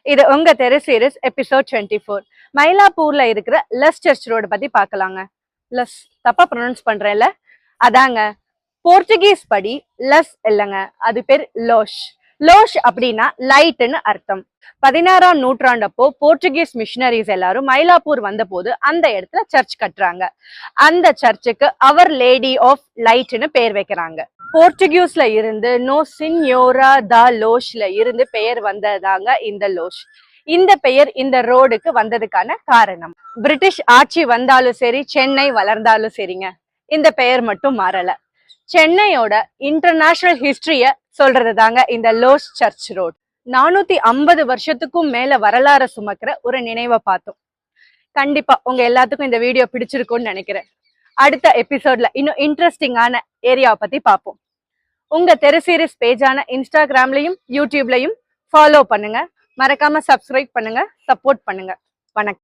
இது உங்க தெரு சீரிஸ் எபிசோட் 24. மயிலாப்பூர்ல இருக்கிற லஸ் சர்ச் ரோடு பத்தி பார்க்கலாங்க. லஸ் தப்பா ப்ரொனவுன்ஸ் பண்றேன்ல, அதாங்க. போர்ச்சுகீஸ் படி லஸ் இல்லைங்க, அது பேர் லோஷ். லோஷ் அப்படின்னா லைட்னு அர்த்தம். 16ஆம் நூற்றாண்டப்போ போர்ச்சுகீஸ் மிஷினரிஸ் எல்லாரும் மயிலாப்பூர் வந்த போது அந்த இடத்துல சர்ச் கட்டுறாங்க. அந்த சர்ச்சுக்கு அவர் லேடி ஆஃப் லைட்னு பேர் வைக்கிறாங்க. போர்ச்சுகீஸ்ல இருந்து நோ சின்யோரா த லோஷ்ல இருந்து பெயர் வந்ததாங்க இந்த லோஷ். இந்த பெயர் இந்த ரோடுக்கு வந்ததுக்கான காரணம். பிரிட்டிஷ் ஆட்சி வந்தாலும் சரி, சென்னை வளர்ந்தாலும் சரிங்க, இந்த பெயர் மட்டும் மாறல. சென்னையோட இன்டர்நேஷனல் ஹிஸ்டரிய சொல்றது தாங்க இந்த லோஷ் சர்ச் ரோட். 450 வருஷத்துக்கும் மேல வரலாறு சுமக்கிற ஒரு நினைவை பார்த்தோம். கண்டிப்பா உங்க எல்லாத்துக்கும் இந்த வீடியோ பிடிச்சிருக்கும்னு நினைக்கிறேன். அடுத்த எபிசோட்ல இன்னும் இன்ட்ரெஸ்டிங்கான ஏரியாவை பத்தி பார்ப்போம். உங்க தெரு சீரிஸ் பேஜான இன்ஸ்டாகிராம்லயும் யூடியூப்லயும் ஃபாலோ பண்ணுங்க. மறக்காம சப்ஸ்கிரைப் பண்ணுங்க, சப்போர்ட் பண்ணுங்க. வணக்கம்.